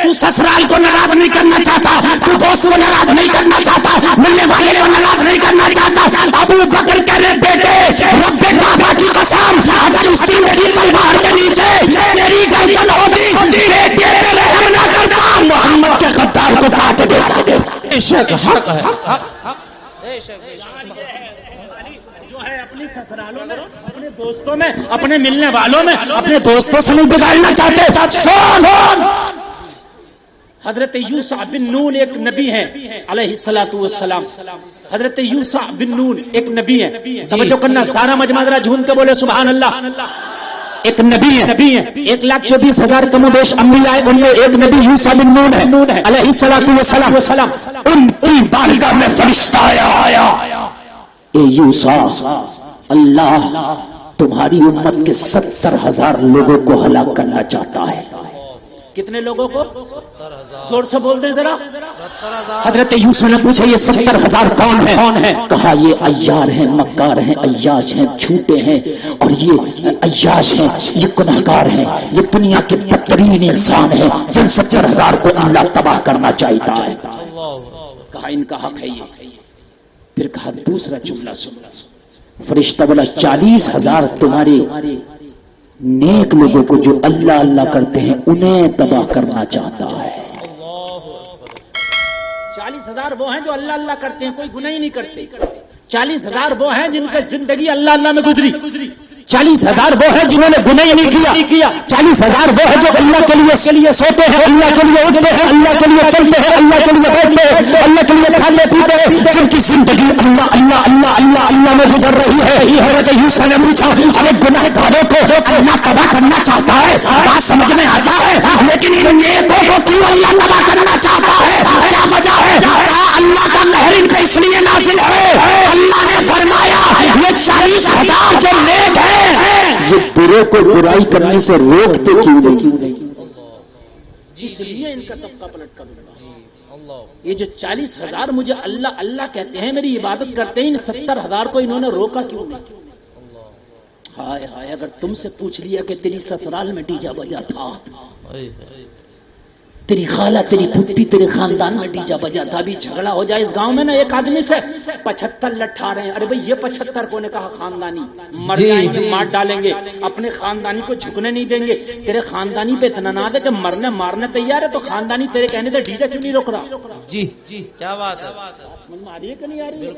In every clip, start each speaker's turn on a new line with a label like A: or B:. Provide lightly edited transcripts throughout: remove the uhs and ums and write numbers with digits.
A: تو سسرال کو ناراض نہیں کرنا چاہتا، تو دوست کو ناراض نہیں کرنا چاہتا، ملنے والے کو ناراض نہیں کرنا چاہتا۔ ابو بکر کہہ رہے بیٹے رب کعبہ کی قسم اگر اس کی میری تلوار کے نیچے تیری گردن ہوتی بیٹے پہ رحم نہ کرتا، محمد کے غدار کو کاٹ دیتا۔ بے شک حق ہے، جو ہے اپنی سسرالوں میں، اپنے دوستوں میں، اپنے ملنے والوں میں، اپنے دوستوں سے نہیں بگاڑنا چاہتے۔ سن حضرت یوسع بن نون ایک نبی ہیں علیہ الصلوۃ والسلام، حضرت یوسع بن نون ایک نبی ہیں، توجہ کرنا سارا مجمع ذرا جھوم کے بولے سبحان اللہ۔ ایک نبی ہے، 1,24,000 کم و بیش انبیاء، ان میں ایک نبی یوسع بن نون ہے علیہ الصلوۃ والسلام۔ ان کی بارگاہ میں فرشتہ آیا، اے یوسع اللہ تمہاری امت کے 70,000 لوگوں کو ہلاک کرنا چاہتا ہے۔ کتنے لوگوں کو؟ زور سے بول دیں ذرا۔ حضرت یوسف نے پوچھا یہ 70,000 کون ہیں؟ کہا یہ عیار ہیں، مکار ہیں، عیاش ہیں، جھوٹے ہیں، اور یہ عیاش ہیں، یہ گنہگار ہیں، یہ دنیا کے بدترین انسان ہیں جن 70,000 کو اللہ تباہ کرنا چاہتا ہے۔ کہا ان کا حق ہے یہ۔ پھر کہا دوسرا جملہ سن، فرشتہ بولا 40,000 تمہارے نیک لوگوں کو جو اللہ اللہ کرتے ہیں انہیں تباہ کرنا چاہتا ہے۔ 40,000 وہ ہیں جو اللہ اللہ کرتے ہیں، کوئی گناہ ہی نہیں کرتے۔ 40,000 وہ ہیں جن کی زندگی اللہ اللہ میں گزری۔ 40,000 وہ ہیں جنہوں نے گناہ ہی نہیں کیا۔ 40,000 وہ ہیں جو اللہ کے لیے سوتے ہیں، اللہ کے لیے اٹھتے ہیں، اللہ کے لیے چلتے ہیں، اللہ کے لیے بیٹھتے ہیں، اللہ کے لیے کھانے پیتے ہیں، جن کی زندگی اللہ اللہ اللہ اللہ اللہ میں گزر رہی ہے۔ حضرت یوسف نے پوچھا ارے گناہ گاروں کو اللہ تباہ کرنا چاہتا ہے، بات سمجھ میں آتا ہے، لیکن ان نیکوں کو کیوں اللہ تباہ کرنا چاہتا ہے؟ کیا وجہ ہے؟ اللہ کا قہر ان پہ اس لیے نازل ہے، اللہ نے فرمایا یہ 40,000 جو نیک ہیں یہ برے کو برائی کرنے سے روکتے کیوں نہیں؟ اس لیے ان کا طبقہ پلٹ کر دیا۔ یہ جو 40,000 مجھے اللہ اللہ کہتے ہیں، میری عبادت کرتے ہیں، ان 70,000 کو انہوں نے روکا کیوں نہیں؟ ہائے ہائے اگر تم سے پوچھ لیا کہ تیری سسرال میں ڈی جے بجا تھا، تیری خالہ تیری پھپھی تیرے خاندان میں ڈی جے بجا تھا، ابھی جھگڑا ہو جائے اس گاؤں میں نا ایک آدمی سے 75 لٹھا رہے ہیں، ارے بھئی یہ 75 کو نے کہا خاندانی مر جائیں گے، مار ڈالیں گے، اپنے خاندانی کو جھکنے نہیں دیں گے، تیرے خاندانی پہ اتنا نہ دے کہ مرنے مارنے تیار ہے، تو خاندانی تیرے کہنے سے ڈی جے کیوں نہیں روک رہا؟
B: جی کیا بات ہے،
A: سمجھ میں آ رہی ہے کہ نہیں آ رہی ہے؟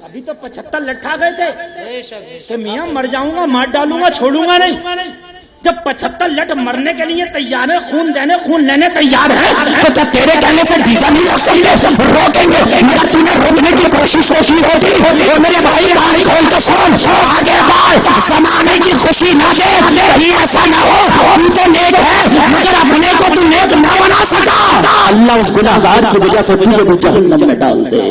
A: ابھی تو 75 لٹھا گئے تھے کہ میاں مر جاؤں گا، مار ڈالوں گا، چھوڑوں گا نہیں۔ جب 75 لٹ مرنے کے لیے تیار ہے، خون دینے خون لینے تیار ہے، تو کیا تیرے کہنے سے ڈی جے نہیں روک سکتے؟ روکیں گے، مگر تم نے روکنے کی کوشش کی ہوتی۔ اور میرے بھائی کہانی کھول کے سن، آگے بڑھ، زمانے کی خوشی نہ دے، کہیں ایسا نہ ہو تو تو نیک ہے مگر اپنے کو تو نیک نہ بنا سکا، اللہ اس گناہگار کی وجہ سے تجھے بھی جہنم میں ڈال دے۔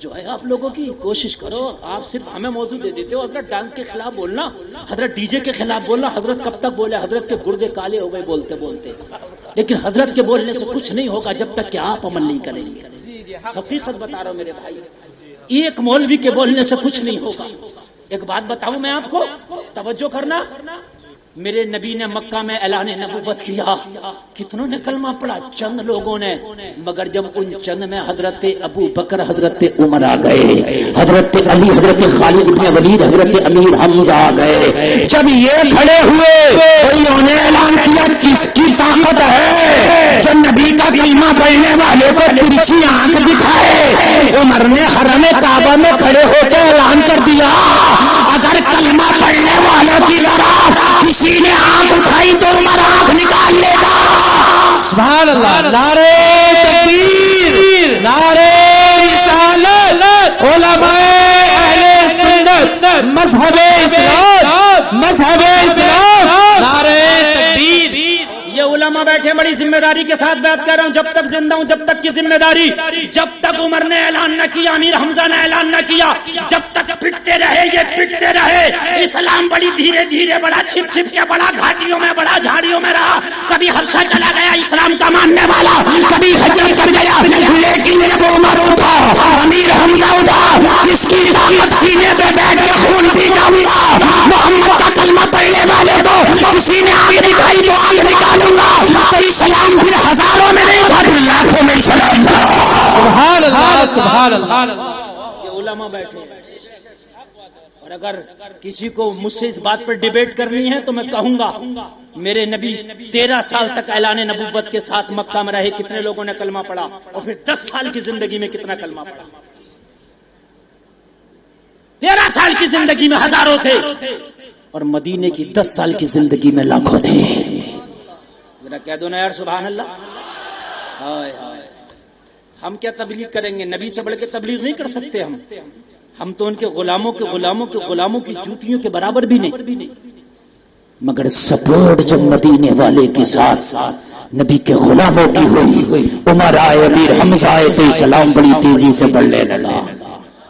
A: جو ہے آپ لوگوں کی کوشش کرو، آپ صرف ہمیں موضوع دے دیتے ہو، حضرت ڈانس کے خلاف بولنا، حضرت ڈی جے کے خلاف بولنا، حضرت کب تک بولے؟ حضرت کے گردے کالے ہو گئے بولتے بولتے، لیکن حضرت کے بولنے سے کچھ نہیں ہوگا جب تک کہ آپ عمل نہیں کریں گے۔ حقیقت بتا رہا ہوں میرے بھائی، ایک مولوی کے بولنے سے کچھ نہیں ہوگا۔ ایک بات بتاؤں میں آپ کو، توجہ کرنا، میرے نبی نے مکہ میں اعلان نبوت کیا، کتنوں نے کلمہ پڑھا؟ چند لوگوں نے، مگر جب ان چند میں حضرت ابو بکر، حضرت عمر آ گئے، حضرت علی، حضرت خالد بن ولید، حضرت امیر حمزہ آ گئے، جب یہ کھڑے ہوئے تو انہوں نے اعلان کیا کس کی طاقت ہے جو نبی کا کلمہ پڑھنے والے کو ترچھی آنکھ دکھائے۔ عمر نے حرم کعبہ میں کھڑے ہو کے اعلان کر دیا اگر کلمہ پڑھنے والوں کی طرح کسی نے آنکھ اٹھائی تو عمر آنکھ نکال لے گا۔
B: سبحان اللہ، نعرہ تکبیر، نعرہ رسالت، علماء اہل سنت، مذہب اسلام، مذہب اسلام، نعرہ تکبیر۔
A: یہ علماء بیٹھے بڑی ذمہ داری کے ساتھ بات کر رہا ہوں، جب تک زندہ ہوں جب تک کی ذمہ داری، جب تک عمر نے اعلان نہ کیا، امیر حمزہ نے اعلان نہ کیا، جب تک پٹتے رہے یہ پٹتے رہے۔ اسلام بڑی دھیرے دھیرے بڑا چھپ چھپ کے بڑا گھاٹیوں میں بڑا جھاڑیوں میں رہا، کبھی حبشہ چلا گیا اسلام کا ماننے والا، کبھی ہجرت کر گیا، لیکن جب عمر اٹھا، امیر حمزہ اٹھا، کس کی طاقت سینے پہ بیٹھ کے خون پی جاؤں گا، محمد کا کلمہ پڑھنے والے کو کسی نے آگ دکھائی تو آگ نکالوں گا،
B: سبحان اللہ.
A: یہ علماء بیٹھے ہیں. اور اگر کسی کو مجھ سے اس بات پر ڈیبیٹ کرنی ہے تو میں کہوں گا میرے نبی 13 سال تک اعلان نبوت کے ساتھ مکہ میں رہے, کتنے لوگوں نے کلمہ پڑھا, اور پھر 10 سال کی زندگی میں کتنا کلمہ پڑھا. 13 سال کی زندگی میں ہزاروں تھے, اور مدینے کی 10 سال کی زندگی میں لاکھوں تھے. ذرا کہہ دو نا یار سبحان اللہ. ہائے ہائے, ہم کیا تبلیغ کریں گے؟ نبی سے بڑھ کے تبلیغ نہیں کر سکتے ہم تو ان کے غلاموں کی جوتیوں کے برابر بھی نہیں. مگر سپورٹ جب مدینے والے کے ساتھ نبی کے غلاموں کی ہوئی, عمر آئے, امیر حمزہ آئے تو اسلام بڑی تیزی سے بڑھنے لگا.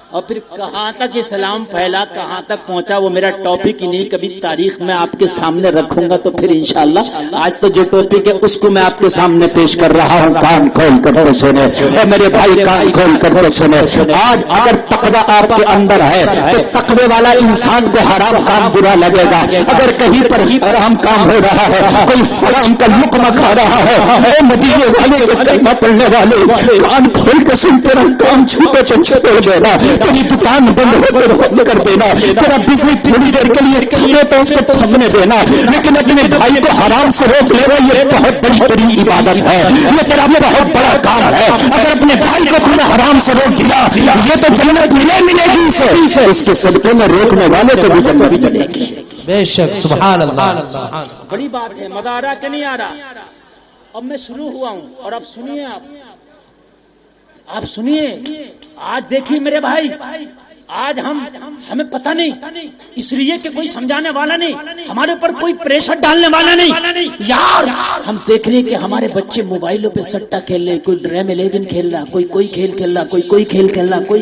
A: اور پھر کہاں تک اسلام پھیلا, کہاں تک پہنچا, وہ میرا ٹاپک ہی نہیں. کبھی تاریخ میں آپ کے سامنے رکھوں گا تو پھر انشاءاللہ. آج تو جو ٹاپک ہے اس کو میں آپ کے سامنے پیش کر رہا ہوں. کان کھول کر تو سنیں, اور میرے بھائی کان کھول کر تو سنیں. آج اگر تقوی آپ کے اندر ہے تو تقوی والا انسان کو حرام کام برا لگے گا. اگر کہیں پر ہی حرام کام ہو رہا ہے, کوئی حرام کا لقمہ کھا رہا ہے, اے مدینے والے کے کلمہ پڑھنے والے کان کھول کے سنتے رہو. کام چھوٹے چھوٹے ہو جائے, تیری دکان بند کر دینا, تیرا بزنس تھوڑی دیر کے لیے کھلے تو اس کو تھمنے دینا, لیکن اپنے بھائی کو حرام سے روک لینا یہ بہت بڑی تیری عبادت ہے, یہ تیرا بہت بڑا کام ہے. اگر اپنے بھائی کو تم نے حرام سے روک دیا یہ تو جنت ملے گی اسے, اس کے صدقے میں روکنے والے کو بھی جنت ملے گی.
B: بے شک سبحان اللہ.
A: بڑی بات ہے. مزہ آ رہا کہ نہیں آ رہا؟ اب میں شروع ہوا ہوں, اور اب سنیے, آپ سنیے. آج دیکھیے میرے بھائی, آج ہمیں پتہ نہیں, اس لیے کہ کوئی سمجھانے والا نہیں, ہمارے اوپر کوئی پریشر ڈالنے والا نہیں. یار ہم دیکھ رہے کہ ہمارے بچے موبائلوں پہ سٹا کھیل رہے, کوئی ڈریم 11 کھیل رہا, کوئی کھیل کھیل رہا, کوئی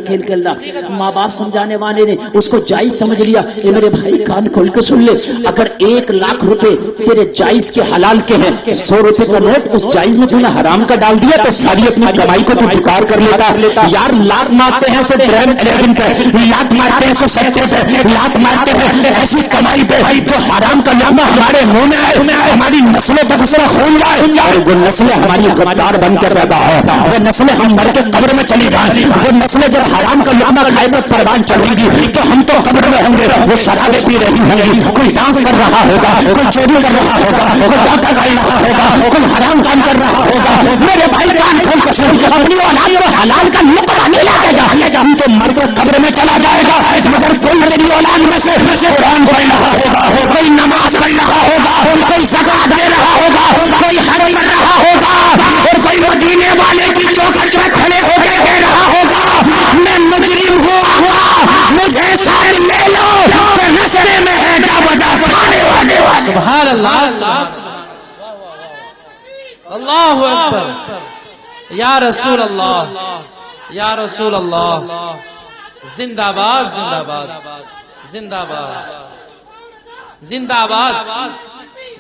A: کھیل کھیل رہا. ماں باپ سمجھانے والے نے اس کو جائز سمجھ لیا. یہ میرے بھائی کان کھول کے سن لے, اگر 1 لاکھ روپے تیرے جائز کے حلال کے ہیں, 100 روپے کا نوٹ اس جائز میں تو نے حرام کا ڈال دیا, تو ساری اپنی کمائی کو تو بیکار کر لیتا. یار لات مارتے ہیں سو ڈریم 11 پہ, لات مارتے ہیں سو سٹے پہ, لات مارتے ہیں ایسی کمائی پہ جو حرام کا لقمہ ہمارے منہ میں آئے, ہماری نسلیں بس اس طرح خون جائے, اور وہ نسلیں ہماری غدار بن کے پیدا ہو, وہ نسلیں ہم مر کے قبر میں چلی جائیں, وہ نسلیں جب حرام کا لقمہ کھائے تو پروان چڑھیں گی تو ہم تو قبر میں ہوں گے, وہ شرابیں پی رہی ہوں گی, کوئی ڈانس کر رہا ہوگا, کوئی چوری کر رہا ہوگا, کوئی ڈاکہ ڈال رہا ہوگا, کوئی حرام کام کر رہا ہوگا. میرے بھائی کان کھول کے سن, اپنی اولاد کو حلال کا لقمہ نہیں لاتے جا, تم تو مر کے قبر میں چلا جائے گا. مگر کوئی تیری اولاد میں سے قرآن پڑھ رہا ہوگا, کوئی نماز پڑھ رہا ہوگا, کوئی زکات دے رہا ہوگا, کوئی حج کر رہا ہوگا, اور کوئی مدینے والے کی چوکھٹ میں کھڑے ہو کے کہہ رہا ہوگا میں مجرم ہوں, مجھے ساتھ لے لو, رستے میں ہے جا بجا کھانے والے.
B: سبحان اللہ. اللہ اکبر. یا رسول اللہ, یا رسول اللہ. زندہ باد, زندہ باد, زندہ باد, زندہ باد.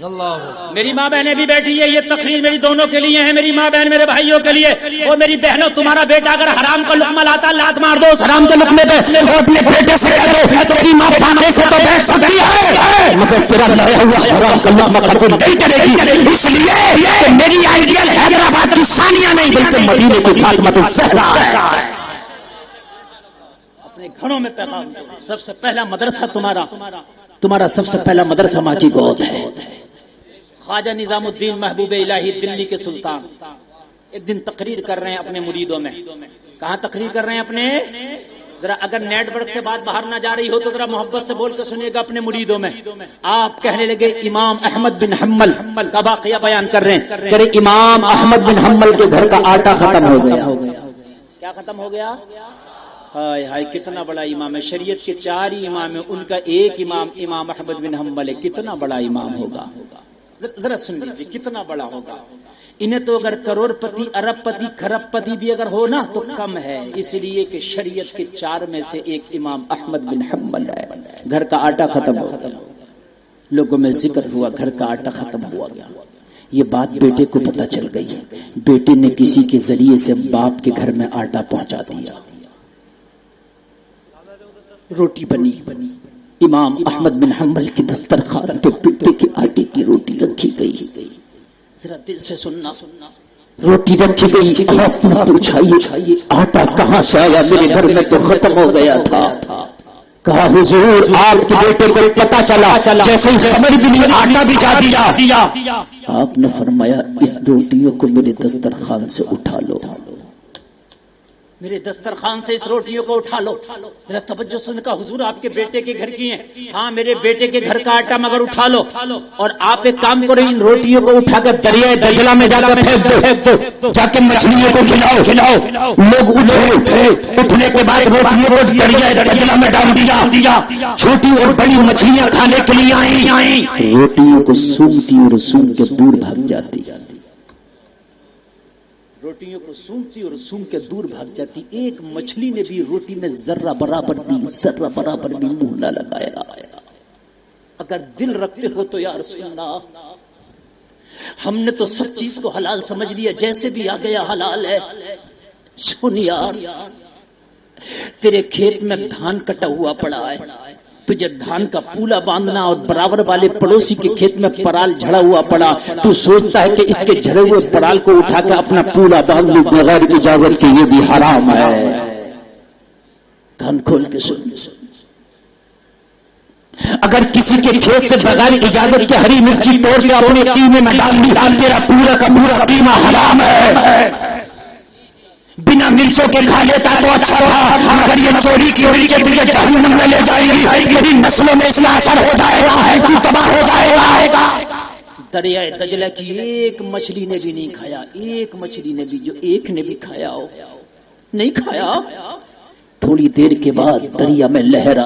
B: اللہ.
A: میری ماں بہنیں بھی بیٹھی ہے, یہ تقریر میری دونوں کے لیے ہے, میری ماں بہن میرے بھائیوں کے لیے. اور میری بہنوں, تمہارا بیٹا اگر حرام کا لقمہ لاتا لات مار دو اس حرام کے لقمے پہ, اور اپنے بیٹے سے کہہ دو تیری ماں پھانکے سے تو بیٹھ سکتی ہے, مگر تیرا لایا ہوا حرام کا لقمہ قبول نہیں کرے گی. اس لیے کہ میری آئیڈیل حیدرآباد کی ثانیہ نہیں بلکہ مدینے کی فاطمہ الزہرا ہے. اپنے گھروں میں پیغام, سب سے پہلا مدرسہ تمہارا سب سے پہلا مدرسہ ماں کی گود ہے. خواجہ نظام الدین محبوب الہی دلی کے سلطان ایک دن تقریر کر رہے ہیں اپنے مریدوں میں. کہاں تقریر کر رہے ہیں اپنے, ذرا اگر نیٹ ورک سے بات باہر نہ جا رہی ہو تو ذرا محبت سے بول کے سنیے گا اپنے مریدوں میں. آپ کہنے لگے امام احمد بن حنبل کا واقعہ بیان کر رہے ہیں, کہ امام احمد بن حنبل کے گھر کا آٹا ختم ہو گیا. کیا ختم ہو گیا؟ ہائے ہائے, کتنا بڑا امام ہے. شریعت کے 4 ہی امام ہیں, ان کا ایک امام امام احمد بن حنبل ہے. کتنا بڑا امام ہوگا, ذرا سن لیجیے کتنا بڑا ہوگا. انہیں تو اگر کروڑ پتی, ارب پتی, کھرب پتی بھی اگر ہو نا تو کم ہے, اس لیے کہ شریعت کے 4 میں سے ایک امام احمد بن حنبل ہے. گھر کا آٹا ختم ہو گیا, لوگوں میں ذکر ہوا گھر کا آٹا ختم ہوا گیا. یہ بات بیٹے کو پتہ چل گئی, بیٹے نے کسی کے ذریعے سے باپ کے گھر میں آٹا پہنچا دیا. روٹی بنی, امام احمد بن حنبل کی دسترخوان پہ پٹے کے آٹے کی روٹی رکھی گئی. ذرا دل سے سننا, روٹی رکھی گئی، آپ نے پوچھا یہ آٹا کہاں سے آیا؟ میرے گھر میں تو ختم ہو گیا تھا۔ کہا حضور آپ کے بیٹے کو پتا چلا، جیسے ہی خبر بھی نہیں آٹا بھجا دیا۔ آپ نے فرمایا اس روٹیوں کو میرے دسترخوان سے اٹھا لو، میرے دسترخوان سے اس روٹیوں کو اٹھا لو۔ ذرا توجہ سے کہا حضور آپ کے بیٹے کے گھر کی ہیں؟ ہاں میرے بیٹے کے گھر کا آٹا، مگر اٹھا لو۔ اور آپ ایک کام کرو، ان روٹیوں کو اٹھا کر دریائے دجلہ میں جا کر پھینک دو، جا کے مچھلیوں کو کھلاؤ۔ لوگ اٹھے، اٹھنے کے بعد روٹیوں کو دریائے دجلہ میں ڈال دیا، چھوٹی اور بڑی مچھلیاں کھانے کے لیے آئیں، روٹیوں کو سونگتی اور سونگ کے دور بھاگ جاتی، روٹیوں کو سونگتی اور سونگ کے دور بھاگ جاتی۔ ایک مچھلی نے بھی روٹی میں ذرہ برابر بھی منہ نہ لگایا۔ اگر دل رکھتے ہو تو یا رسول اللہ، ہم نے تو سب چیز کو حلال سمجھ لیا، جیسے بھی آ گیا حلال ہے۔ سن یار، تیرے کھیت میں دھان کٹا ہوا پڑا ہے، تجھے دھان کا پولا باندھنا، اور برابر والے پڑوسی کے کھیت میں پرال جھڑا ہوا پڑا، تو سوچتا ہے کہ اس کے جھڑے ہوئے پرال کو اٹھا کے اپنا پولا باندھ لوں بغیر اجازت کے، یہ بھی حرام ہے۔ کان کھول کے سن، اگر کسی کے کھیت سے بغیر اجازت کے ہری مرچی توڑ کے اپنے قیمے میں ڈال دی، تیرا پورا کا پورا قیمہ حرام ہے۔ بنا مرچوں کے کھا لیتا تو اچھا تھا، مگر یہ چوری کی مرچیں تجھے جہنم میں لے جائیں گی، میری نسلوں میں اس کا اثر ہو جائے گا، تو تباہ ہو جائے گا۔ دریائے دجلہ کی ایک مچھلی نے بھی نہیں کھایا، ایک مچھلی نے بھی، جو ایک نے بھی کھایا ہو، نہیں کھایا۔ تھوڑی دیر کے بعد دریا میں لہر آئی۔